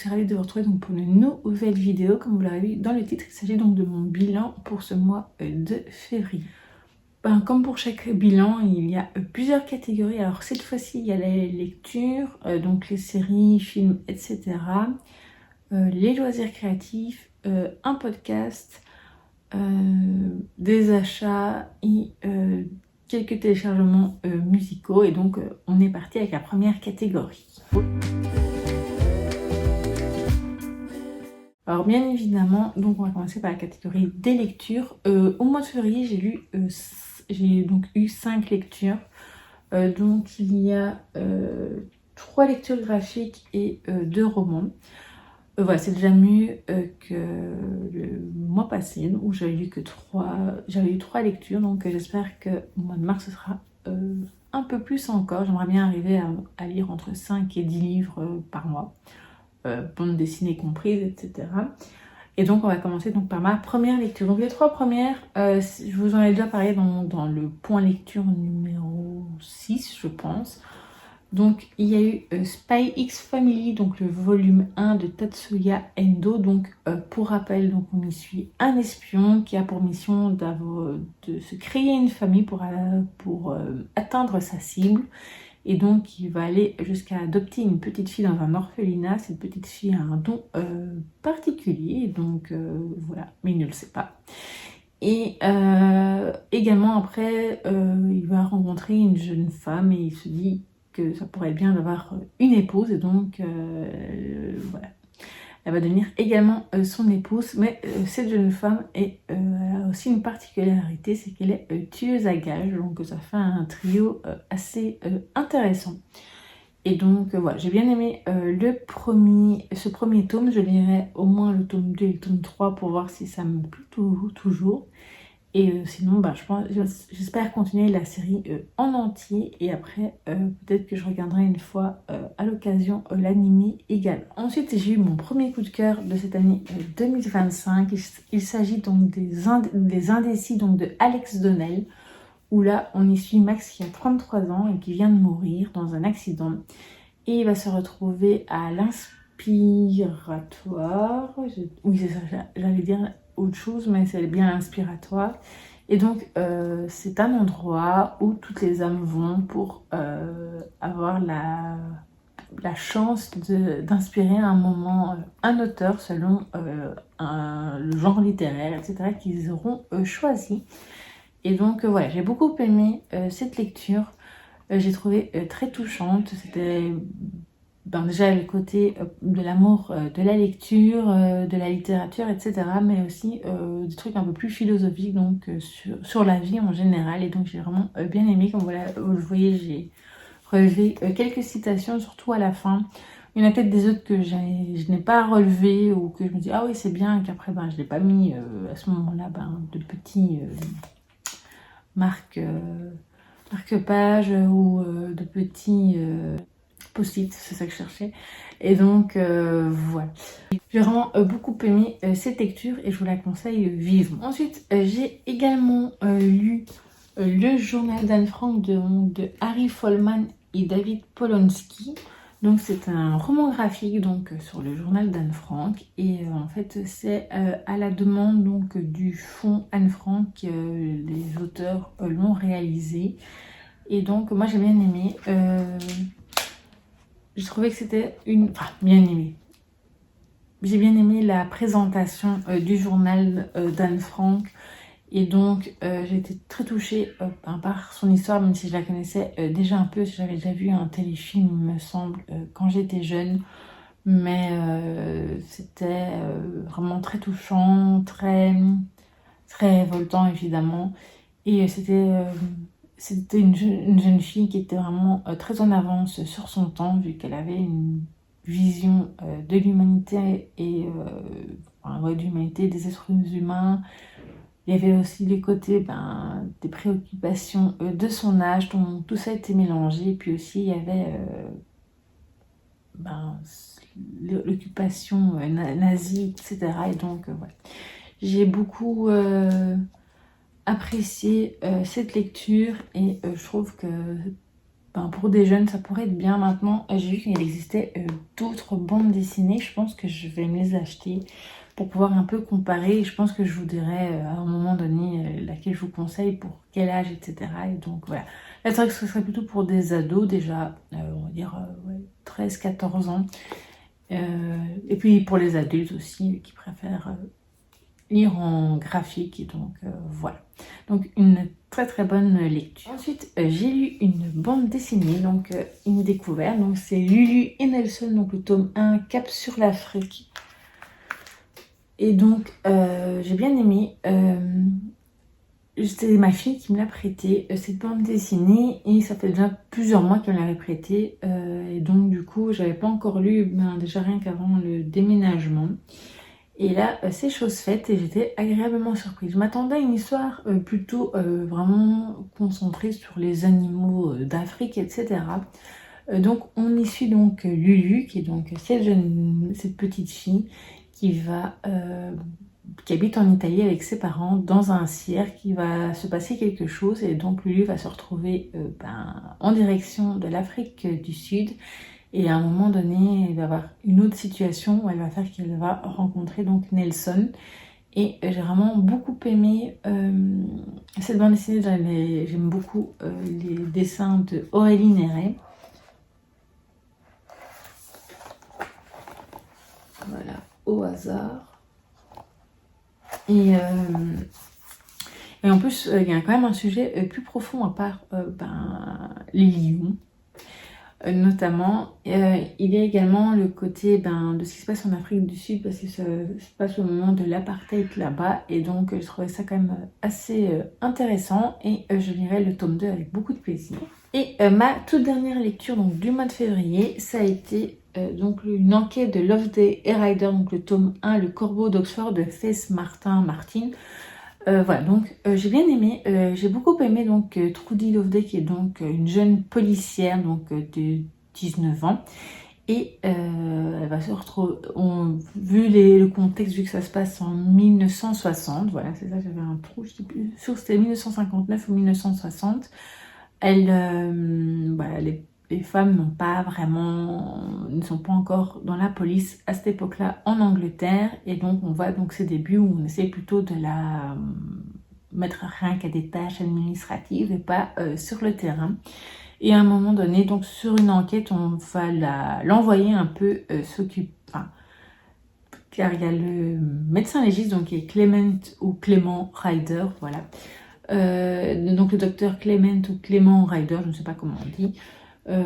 suis ravie de vous retrouver donc pour une nouvelle vidéo. Comme vous l'avez vu dans le titre, il s'agit donc de mon bilan pour ce mois de février. Comme pour chaque bilan, il y a plusieurs catégories. Alors cette fois-ci, il y a les lectures, donc les séries, films, etc. Les loisirs créatifs, un podcast, des achats et quelques téléchargements musicaux. Et donc on est parti avec la première catégorie. Alors bien évidemment, donc on va commencer par la catégorie des lectures. Au mois de février, j'ai donc eu 5 lectures. Donc il y a 3 lectures graphiques et 2 romans. Voilà, c'est déjà mieux que le mois passé où j'avais eu 3 lectures. Donc j'espère que au mois de mars ce sera un peu plus encore. J'aimerais bien arriver à lire entre 5 et 10 livres par mois. Bande dessinée comprise, etc. Et donc on va commencer donc par ma première lecture. Donc les 3 premières, je vous en ai déjà parlé dans le point lecture numéro 6, je pense. Donc il y a eu Spy X Family, donc le volume 1 de Tatsuya Endo. Donc pour rappel, donc on y suit un espion qui a pour mission de se créer une famille pour atteindre sa cible. Et donc, il va aller jusqu'à adopter une petite fille dans un orphelinat. Cette petite fille a un don particulier, donc voilà, mais il ne le sait pas. Et également, après, il va rencontrer une jeune femme et il se dit que ça pourrait être bien d'avoir une épouse. Et donc, voilà. Elle va devenir également son épouse, mais cette jeune femme a aussi une particularité, c'est qu'elle est tueuse à gages, donc ça fait un trio assez intéressant. Et donc voilà, j'ai bien aimé ce premier tome, je lirai au moins le tome 2 et le tome 3 pour voir si ça me plaît toujours. Et sinon, j'espère continuer la série en entier. Et après, peut-être que je regarderai une fois à l'occasion l'anime également. Ensuite, j'ai eu mon premier coup de cœur de cette année 2025. Il s'agit donc des Indécis donc de Alex Donnell. Où là, on y suit Max qui a 33 ans et qui vient de mourir dans un accident. Et il va se retrouver à l'inspiratoire. Oui, c'est ça, j'allais dire autre chose, mais c'est bien inspiratoire. Et donc c'est un endroit où toutes les âmes vont pour avoir la chance d'inspirer à un moment un auteur selon le genre littéraire, etc. qu'ils auront choisi. Et donc voilà, j'ai beaucoup aimé cette lecture. J'ai trouvé très touchante. C'était déjà le côté de l'amour de la lecture, de la littérature, etc. Mais aussi des trucs un peu plus philosophiques donc sur la vie en général. Et donc j'ai vraiment bien aimé. Comme vous le voyez, j'ai relevé quelques citations, surtout à la fin. Il y en a peut-être des autres que je n'ai pas relevées ou que je me dis ah oui c'est bien, et qu'après je ne l'ai pas mis à ce moment-là de petits marque-page ou de petits post-it, c'est ça que je cherchais. Et donc voilà, j'ai vraiment beaucoup aimé cette lecture et je vous la conseille vivement. Ensuite j'ai également lu le journal d'Anne Frank de Harry Folman et David Polonsky. Donc c'est un roman graphique donc sur le journal d'Anne Frank et en fait c'est à la demande donc du fonds Anne Frank les auteurs l'ont réalisé et donc moi j'ai bien aimé. J'ai trouvé que c'était bien aimé. J'ai bien aimé la présentation du journal d'Anne Frank. Et donc j'ai été très touchée par son histoire, même si je la connaissais déjà un peu, j'avais déjà vu un téléfilm il me semble quand j'étais jeune, mais c'était vraiment très touchant, très révoltant évidemment, et c'était une jeune fille qui était vraiment très en avance sur son temps, vu qu'elle avait une vision de l'humanité et de l'humanité, des êtres humains. Il y avait aussi les côtés des préoccupations de son âge, dont tout ça était mélangé. Puis aussi, il y avait l'occupation nazie, etc. Et donc, voilà. J'ai beaucoup apprécié cette lecture et je trouve que pour des jeunes, ça pourrait être bien. Maintenant, j'ai vu qu'il existait d'autres bandes dessinées. Je pense que je vais me les acheter pour pouvoir un peu comparer. Et je pense que je vous dirai à un moment donné laquelle je vous conseille, pour quel âge, etc. Et donc voilà. Là, c'est vrai que ce serait plutôt pour des ados déjà, on va dire 13-14 ans. Et puis pour les adultes aussi qui préfèrent lire en graphique. Et donc voilà. Donc une très très bonne lecture. Ensuite, j'ai lu une bande dessinée, donc une découverte. Donc c'est Lulu et Nelson, donc le tome 1, Cap sur l'Afrique. Et donc j'ai bien aimé. C'était ma fille qui me l'a prêté, cette bande dessinée, et ça fait déjà plusieurs mois qu'elle me l'avait prêtée. Et donc du coup, j'avais pas encore lu, déjà rien qu'avant le déménagement. Et là, c'est chose faite et j'étais agréablement surprise. Je m'attendais à une histoire plutôt vraiment concentrée sur les animaux d'Afrique, etc. Donc on y suit donc Lulu, qui est donc cette petite fille qui habite en Italie avec ses parents dans un cirque. Il va se passer quelque chose et donc Lulu va se retrouver en direction de l'Afrique du Sud. Et à un moment donné, il va y avoir une autre situation où elle va faire qu'elle va rencontrer donc Nelson. Et j'ai vraiment beaucoup aimé cette bande dessinée. J'aime beaucoup les dessins de Aurélie Néret. Voilà, au hasard. Et en plus, il y a quand même un sujet plus profond à part les lions. Notamment, il y a également le côté de ce qui se passe en Afrique du Sud, parce que ça se passe au moment de l'apartheid là-bas, et donc je trouvais ça quand même assez intéressant, et je lirai le tome 2 avec beaucoup de plaisir. Et ma toute dernière lecture donc, du mois de février, ça a été donc une enquête de Loveday et Ryder, donc le tome 1, Le Corbeau d'Oxford de Faith Martin. Voilà, donc j'ai bien aimé, j'ai beaucoup aimé donc Trudy Loveday, qui est donc une jeune policière donc de 19 ans, et elle va se retrouver, vu le contexte, vu que ça se passe en 1960, voilà, c'est ça, j'avais un trou, je sais plus sûr que c'était 1959 ou 1960, voilà, les femmes ne sont pas encore dans la police à cette époque-là en Angleterre, et donc on voit donc ses débuts où on essaie plutôt de la mettre rien qu'à des tâches administratives et pas sur le terrain. Et à un moment donné, donc sur une enquête, on va l'envoyer un peu s'occuper, car il y a le médecin légiste donc qui est Clément Ryder, voilà. Donc le docteur Clement ou Clément Ryder, je ne sais pas comment on dit.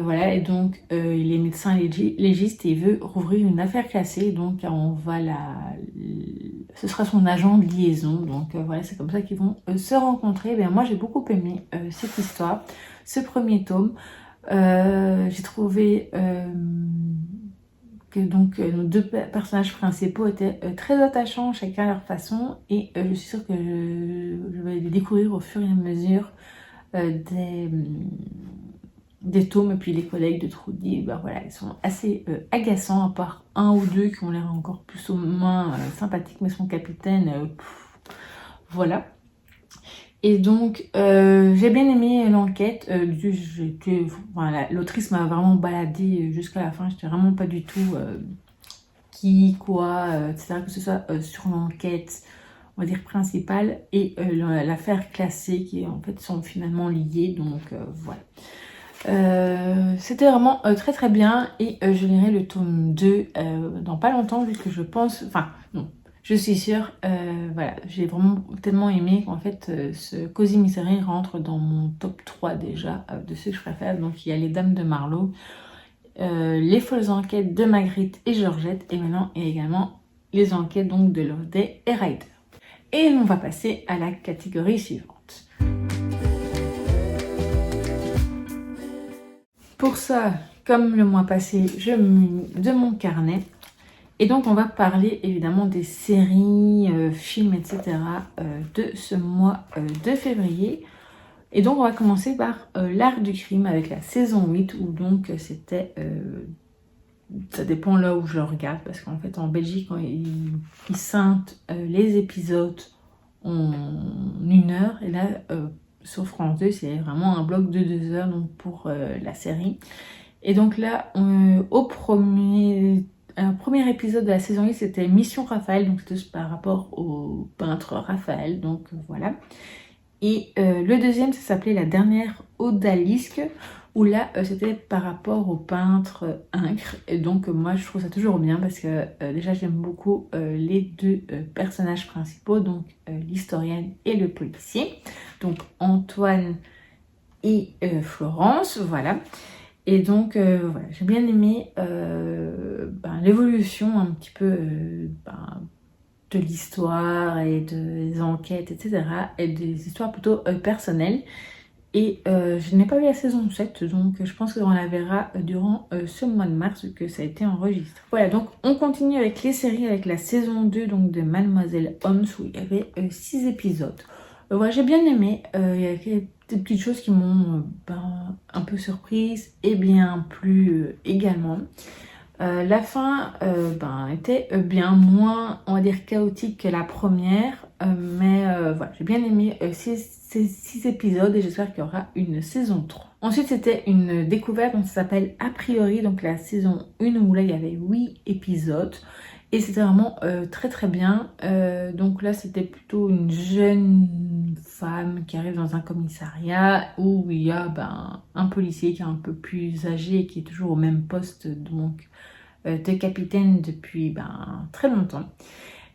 Voilà, et donc il est médecin légiste et il veut rouvrir une affaire classée, donc ce sera son agent de liaison, donc voilà, c'est comme ça qu'ils vont se rencontrer. Moi j'ai beaucoup aimé cette histoire, ce premier tome. J'ai trouvé que donc nos deux personnages principaux étaient très attachants, chacun à leur façon, et je suis sûre que je vais les découvrir au fur et à mesure des tomes. Et puis les collègues de Trudy, voilà, ils sont assez agaçants, à part un ou deux qui ont l'air encore plus ou moins sympathiques, mais son capitaine, voilà. Et donc j'ai bien aimé l'enquête. L'autrice m'a vraiment baladée jusqu'à la fin. J'étais vraiment pas du tout qui, quoi, etc. Que ce soit sur l'enquête, on va dire principale, et l'affaire classée, qui en fait sont finalement liées. Donc voilà. C'était vraiment très très bien, et je lirai le tome 2 dans pas longtemps, vu que je pense, je suis sûre, voilà, j'ai vraiment tellement aimé qu'en fait ce Cozy Mystery rentre dans mon top 3 déjà de ceux que je préfère. Donc il y a Les Dames de Marlowe, Les Folles Enquêtes de Magritte et Georgette, et maintenant il y a également les enquêtes donc de Loveday et Ryder. Et on va passer à la catégorie suivante. Pour ça, comme le mois passé, je munis de mon carnet. Et donc, on va parler évidemment des séries, films, etc. De ce mois de février. Et donc, on va commencer par L'Art du crime avec la saison 8, où donc c'était... ça dépend là où je le regarde, parce qu'en fait, en Belgique, ils scindent les épisodes en 1 heure. Et là, sur France 2, c'est vraiment un bloc de 2 heures donc pour la série. Et donc là, premier épisode de la saison 1, c'était Mission Raphaël, donc c'était par rapport au peintre Raphaël, donc voilà. Et le deuxième, ça s'appelait La dernière odalisque, où là, c'était par rapport au peintre Incre. Et donc moi, je trouve ça toujours bien parce que déjà, j'aime beaucoup les deux personnages principaux, donc l'historienne et le policier. Donc Antoine et Florence, voilà. Et donc, voilà, j'ai bien aimé l'évolution un petit peu de l'histoire et des enquêtes, etc. Et des histoires plutôt personnelles. Et je n'ai pas vu la saison 7, donc je pense qu'on la verra durant ce mois de mars, vu que ça a été enregistré. Voilà, donc on continue avec les séries, avec la saison 2 donc, de Mademoiselle Holmes, où il y avait 6 épisodes. Voilà, j'ai bien aimé, il y a des petites choses qui m'ont un peu surprise et bien plu également. La fin était bien moins, on va dire, chaotique que la première, mais voilà, j'ai bien aimé ces 6 épisodes et j'espère qu'il y aura une saison 3. Ensuite, c'était une découverte, donc ça s'appelle A priori, donc la saison 1 où là il y avait 8 épisodes. Et c'était vraiment très très bien. Donc là, c'était plutôt une jeune femme qui arrive dans un commissariat où il y a un policier qui est un peu plus âgé et qui est toujours au même poste donc de capitaine depuis très longtemps.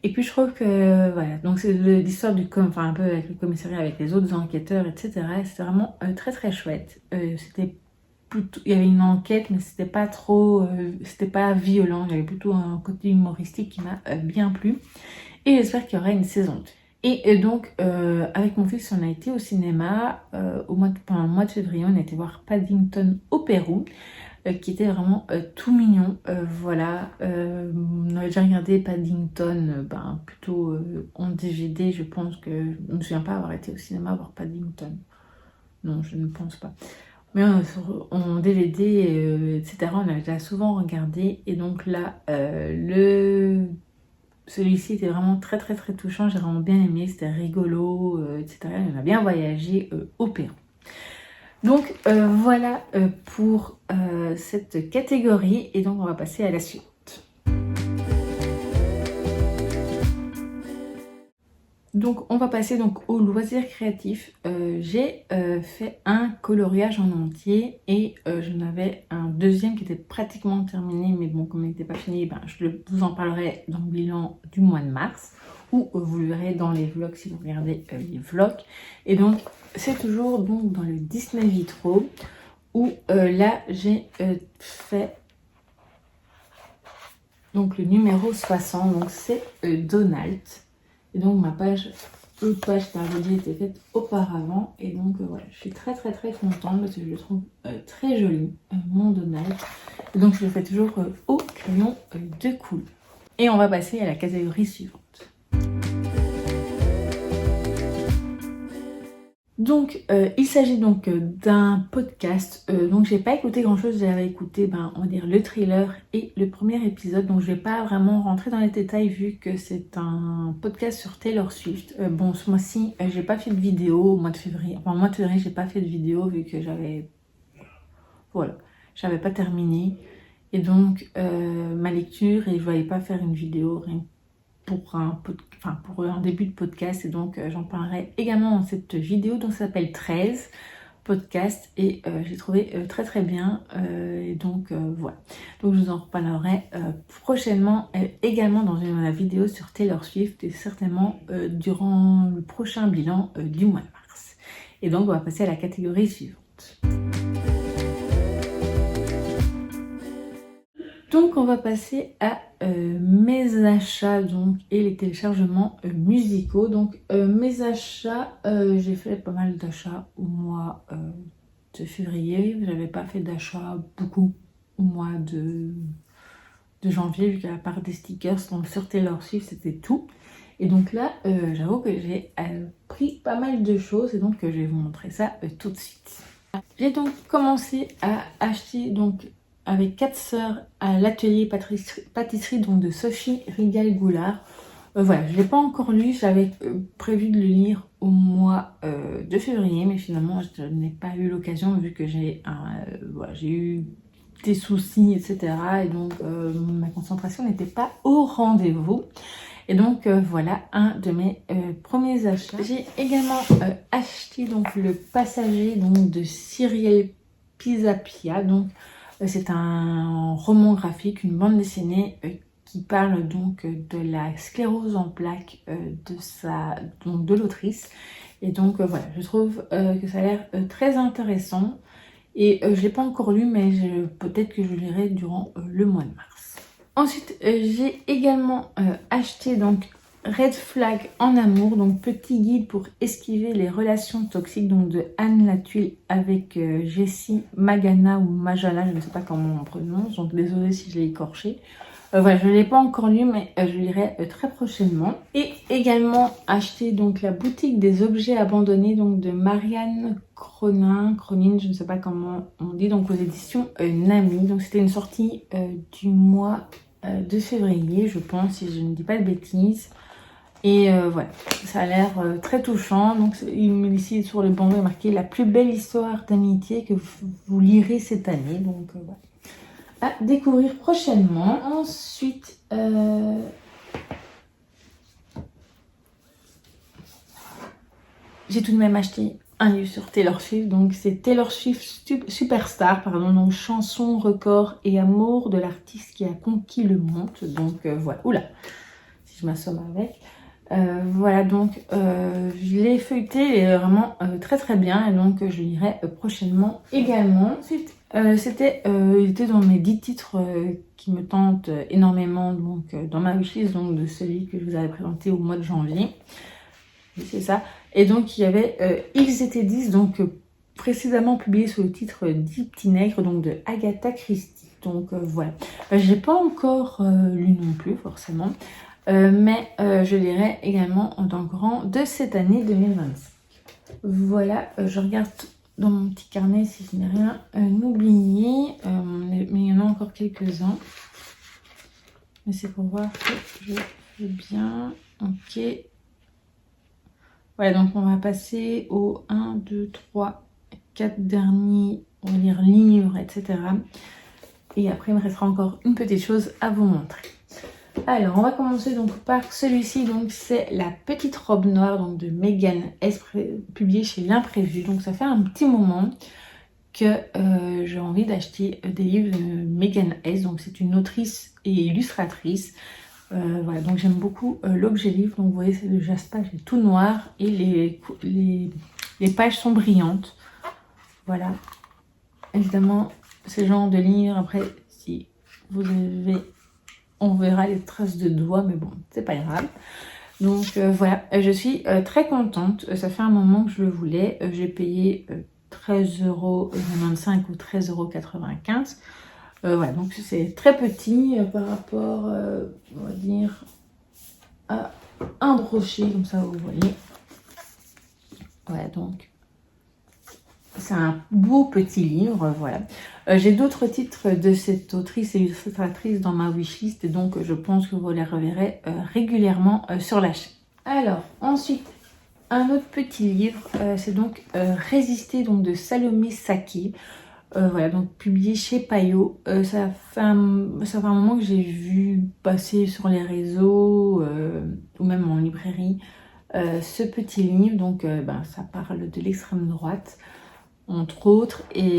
Et puis je trouve que voilà, donc c'est l'histoire un peu avec le commissariat, avec les autres enquêteurs, etc. C'était vraiment très très chouette. C'était plutôt, il y avait une enquête, mais c'était pas trop, c'était pas violent. Il y avait plutôt un côté humoristique qui m'a bien plu. Et j'espère qu'il y aura une saison 2. Et donc, avec mon fils, on a été au cinéma pendant le mois de février. On a été voir Paddington au Pérou, qui était vraiment tout mignon. Voilà, on avait déjà regardé Paddington plutôt en DVD. Je pense que je ne me souviens pas avoir été au cinéma voir Paddington. Non, je ne pense pas. Mais en DVD, etc., on avait déjà souvent regardé. Et donc là, celui-ci était vraiment très très très touchant. J'ai vraiment bien aimé. C'était rigolo, etc. On a bien voyagé au Pérou. Donc voilà pour cette catégorie. Et donc on va passer à la suite. Donc on va passer donc au loisir créatif. J'ai fait un coloriage en entier et j'en avais un deuxième qui était pratiquement terminé, mais bon, comme il n'était pas fini, je vous en parlerai dans le bilan du mois de mars, ou vous le verrez dans les vlogs si vous regardez les vlogs. Et donc c'est toujours donc dans le Disney Vitro où là j'ai fait donc le numéro 60, donc c'est Donald. Et donc ma l'autre page parodie était faite auparavant. Et donc voilà, je suis très très très contente parce que je le trouve très joli, mon Donald. Et donc je le fais toujours au crayon de couleur. Et on va passer à la catégorie suivante. Donc, il s'agit donc d'un podcast. Donc, j'ai pas écouté grand chose. J'avais écouté, on va dire, le trailer et le premier épisode. Donc, je vais pas vraiment rentrer dans les détails vu que c'est un podcast sur Taylor Swift. Bon, ce mois-ci, j'ai pas fait de vidéo au mois de février. Enfin, au mois de février, j'ai pas fait de vidéo vu que j'avais pas terminé. Et donc, ma lecture, et je voyais pas faire une vidéo rien pour un début de podcast. Et donc j'en parlerai également dans cette vidéo dont ça s'appelle 13 podcast et j'ai trouvé très très bien et donc voilà, donc je vous en reparlerai prochainement également dans une vidéo sur Taylor Swift et certainement durant le prochain bilan du mois de mars. Et donc on va passer à la catégorie suivante. Donc on va passer à mes achats donc, et les téléchargements musicaux. Donc mes achats, j'ai fait pas mal d'achats au mois de février. J'avais pas fait d'achats beaucoup au mois de janvier, vu qu'à part des stickers donc sur Taylor Swift, c'était tout. Et donc là, j'avoue que j'ai pris pas mal de choses et donc je vais vous montrer ça tout de suite. J'ai donc commencé à acheter donc avec 4 sœurs à l'atelier pâtisserie donc de Sophie Rigal-Goulard. Voilà, je ne l'ai pas encore lu, j'avais prévu de le lire au mois de février, mais finalement je n'ai pas eu l'occasion vu que voilà, j'ai eu des soucis, etc. Et donc ma concentration n'était pas au rendez-vous. Et donc voilà un de mes premiers achats. J'ai également acheté donc le Passager donc de Cyrielle Pisapia. Donc c'est un roman graphique, une bande dessinée qui parle donc de la sclérose en plaques de l'autrice. Et donc voilà, je trouve que ça a l'air très intéressant. Et je ne l'ai pas encore lu, mais peut-être que je le lirai durant le mois de mars. Ensuite, j'ai également acheté donc Red Flag en amour, donc petit guide pour esquiver les relations toxiques, donc de Anne Latuile avec Jessie Magana ou Majala, je ne sais pas comment on prononce, donc désolée si je l'ai écorché. Voilà, je ne l'ai pas encore lu, mais je le lirai très prochainement. Et également acheté donc la boutique des objets abandonnés donc de Marianne Cronin, je ne sais pas comment on dit, donc aux éditions Nami. Donc c'était une sortie du mois de février, je pense, si je ne dis pas de bêtises. Et voilà, ça a l'air très touchant. Donc ici sur le bandeau est marqué la plus belle histoire d'amitié que vous lirez cette année. Donc voilà. À découvrir prochainement. Ensuite, j'ai tout de même acheté un livre sur Taylor Swift. Donc c'est Taylor Swift Superstar, pardon, donc chansons, records et amour de l'artiste qui a conquis le monde. Donc voilà, oula, si je m'assomme avec. Voilà, donc je l'ai feuilleté et vraiment très très bien, et donc je lirai prochainement également. Ensuite, il était dans mes 10 titres qui me tentent énormément, donc dans ma wishlist, donc de celui que je vous avais présenté au mois de janvier. Oui, c'est ça. Et donc il y avait Ils étaient 10, donc précédemment publié sous le titre 10 petits nègres, donc de Agatha Christie. Donc voilà. J'ai pas encore lu non plus forcément. Mais je lirai également en tant que grand de cette année 2025. Voilà, je regarde dans mon petit carnet si je n'ai rien oublié, mais il y en a encore quelques-uns. Mais c'est pour voir que je fais bien. Ok. Voilà, donc on va passer aux 1, 2, 3, 4 derniers, on va dire livres, etc. Et après, il me restera encore une petite chose à vous montrer. Alors, on va commencer donc par celui-ci. Donc, c'est La Petite Robe Noire donc de Megan S, publié chez L'Imprévu. Donc, ça fait un petit moment que j'ai envie d'acheter des livres de Megan S. Donc, c'est une autrice et illustratrice. Voilà, donc j'aime beaucoup l'objet livre. Donc, vous voyez, c'est le jaspage est tout noir et les pages sont brillantes. Voilà. Évidemment, c'est le genre de livre. Après, si vous avez... On verra les traces de doigts, mais bon, c'est pas grave. Donc voilà, je suis très contente. Ça fait un moment que je le voulais. J'ai payé 13,95 € ou 13,95 €. Voilà, donc c'est très petit par rapport, on va dire, à un brochet, comme ça vous voyez. Voilà, donc c'est un beau petit livre, voilà. J'ai d'autres titres de cette autrice et illustratrice dans ma wishlist, et donc je pense que vous les reverrez régulièrement sur la chaîne. Alors, ensuite, un autre petit livre, c'est donc Résister donc de Salomé Saké. Voilà, donc publié chez Payot. Ça fait un moment que j'ai vu passer sur les réseaux ou même en librairie ce petit livre. Donc ça parle de l'extrême droite, entre autres, et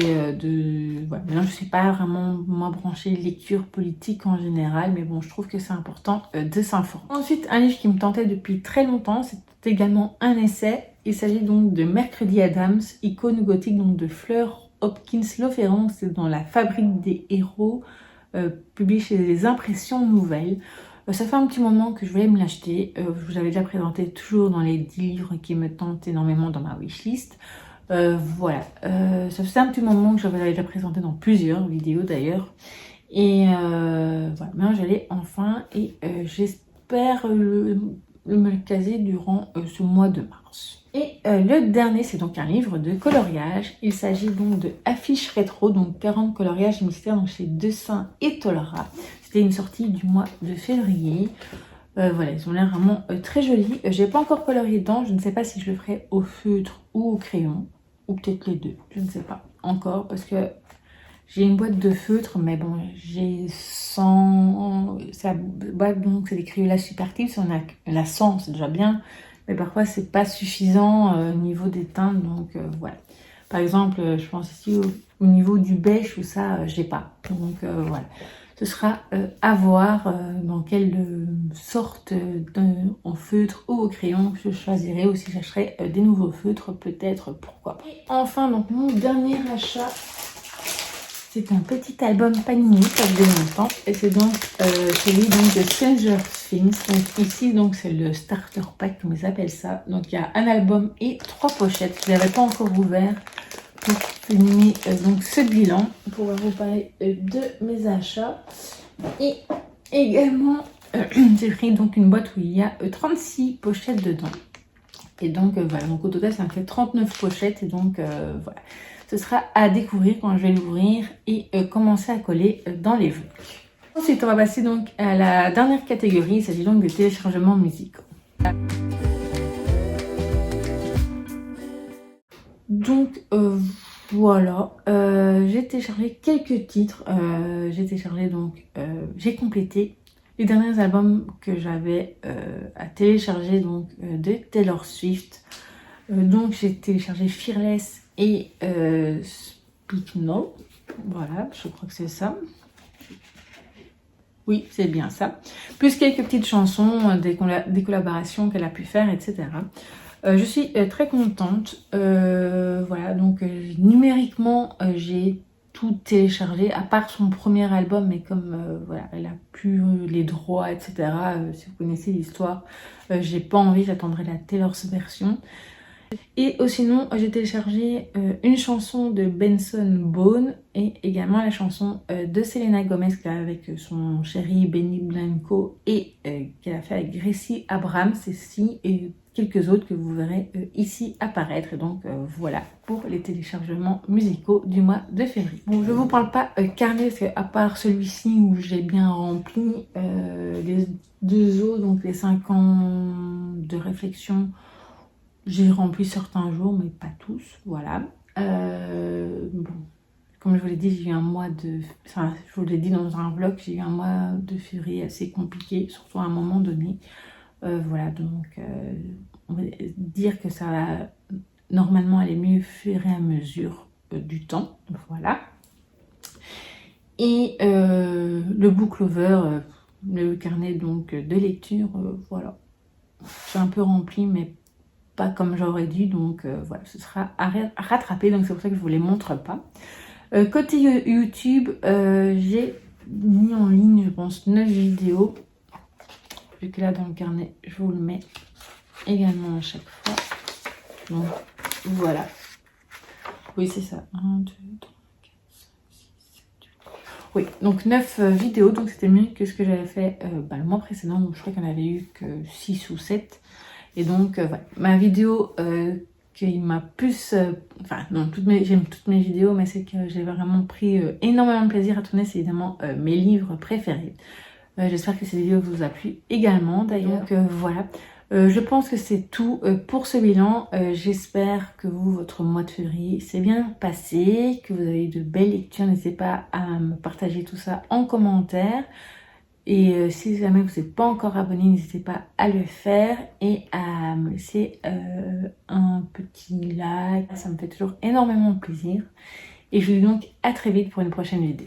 voilà. Maintenant, je ne suis pas vraiment moi branchée lecture politique en général, mais bon, je trouve que c'est important de s'informer. Ensuite, un livre qui me tentait depuis très longtemps, c'est également un essai. Il s'agit donc de Mercredi Adams, icône gothique donc de Fleur Hopkins Lofferon. C'est dans La Fabrique des héros, publié chez les Impressions Nouvelles. Ça fait un petit moment que je voulais me l'acheter. Je vous avais déjà présenté toujours dans les 10 livres qui me tentent énormément dans ma wishlist. Voilà, ça faisait un petit moment que j'avais déjà présenté dans plusieurs vidéos d'ailleurs. Et voilà, maintenant j'allais enfin, et j'espère me le caser durant ce mois de mars. Et le dernier, c'est donc un livre de coloriage. Il s'agit donc de Affiches rétro, donc 40 coloriages mystères donc chez Dessin et Tolara. C'était une sortie du mois de février. Voilà, ils ont l'air vraiment très jolis. J'ai pas encore colorié dedans, je ne sais pas si je le ferai au feutre ou au crayon, ou peut-être les deux, je ne sais pas encore, parce que j'ai une boîte de feutre, mais bon, j'ai 100... C'est la boîte, donc c'est des Crayola Supertip, si on a la 100, c'est déjà bien, mais parfois c'est pas suffisant au niveau des teintes, donc voilà. Par exemple, je pense ici au niveau du beige, ou ça, j'ai pas, donc voilà. Ce sera à voir dans quelle sorte en feutre ou au crayon que je choisirai, ou si j'achèterai des nouveaux feutres, peut-être, pourquoi pas. Et enfin, donc mon dernier achat, c'est un petit album Panini, ça faisait longtemps, et c'est donc celui donc, de Stranger Things. Donc ici, donc c'est le starter pack, comme ils appellent ça. Donc il y a un album et 3 pochettes. Je n'avais pas encore ouvert pour filmer donc ce bilan, pour vous parler de mes achats. Et également, j'ai pris donc une boîte où il y a 36 pochettes dedans. Et donc voilà, donc au total ça me fait 39 pochettes, et donc voilà. Ce sera à découvrir quand je vais l'ouvrir et commencer à coller dans les vlogs. Ensuite, on va passer donc à la dernière catégorie. Il s'agit donc des téléchargements musicaux. Donc voilà, j'ai téléchargé quelques titres. J'ai complété les derniers albums que j'avais à télécharger donc de Taylor Swift. Donc j'ai téléchargé Fearless et Speak Now. Voilà, je crois que c'est ça. Oui, c'est bien ça. Plus quelques petites chansons, des collaborations qu'elle a pu faire, etc. Je suis très contente. Voilà, donc numériquement, j'ai tout téléchargé, à part son premier album, mais comme voilà, elle a plus les droits, etc. Si vous connaissez l'histoire, j'ai pas envie, j'attendrai la Taylor's version. Et sinon, j'ai téléchargé une chanson de Benson Boone et également la chanson de Selena Gomez avec son chéri Benny Blanco et qu'elle a fait avec Gracie Abrams ici, et quelques autres que vous verrez ici apparaître. Et donc voilà pour les téléchargements musicaux du mois de février. Bon, je vous parle pas carnet, parce qu'à part celui-ci où j'ai bien rempli les 2 autres, donc les 5 ans de réflexion, j'ai rempli certains jours, mais pas tous, voilà. Bon, comme je vous l'ai dit, j'ai eu un mois de... Enfin, je vous l'ai dit dans un vlog, j'ai eu un mois de février assez compliqué, surtout à un moment donné. Voilà, donc on va dire que ça va normalement aller mieux au fur et à mesure du temps, voilà. Et le book lover, le carnet donc de lecture, voilà. J'ai un peu rempli, mais pas comme j'aurais dû, donc voilà, ce sera à rattraper, donc c'est pour ça que je vous les montre pas. Côté YouTube, j'ai mis en ligne, je pense, 9 vidéos, vu que là dans le carnet, je vous le mets également à chaque fois. Donc voilà, oui c'est ça, 1, 2, 3, 4, 5, 6, 7, 8. Oui, donc 9 vidéos, donc c'était mieux que ce que j'avais fait le mois précédent, donc je crois qu'il n'y en avait eu que 6 ou 7. Et donc, voilà, ma vidéo qui m'a plus... enfin, non, j'aime toutes mes vidéos, mais c'est que j'ai vraiment pris énormément de plaisir à tourner, c'est évidemment mes livres préférés. J'espère que cette vidéo vous a plu également, d'ailleurs. Donc, voilà. Je pense que c'est tout pour ce bilan. J'espère que vous, votre mois de février s'est bien passé, que vous avez eu de belles lectures. N'hésitez pas à me partager tout ça en commentaire. Et si jamais vous n'êtes pas encore abonné, n'hésitez pas à le faire et à me laisser un petit like. Ça me fait toujours énormément plaisir. Et je vous dis donc à très vite pour une prochaine vidéo.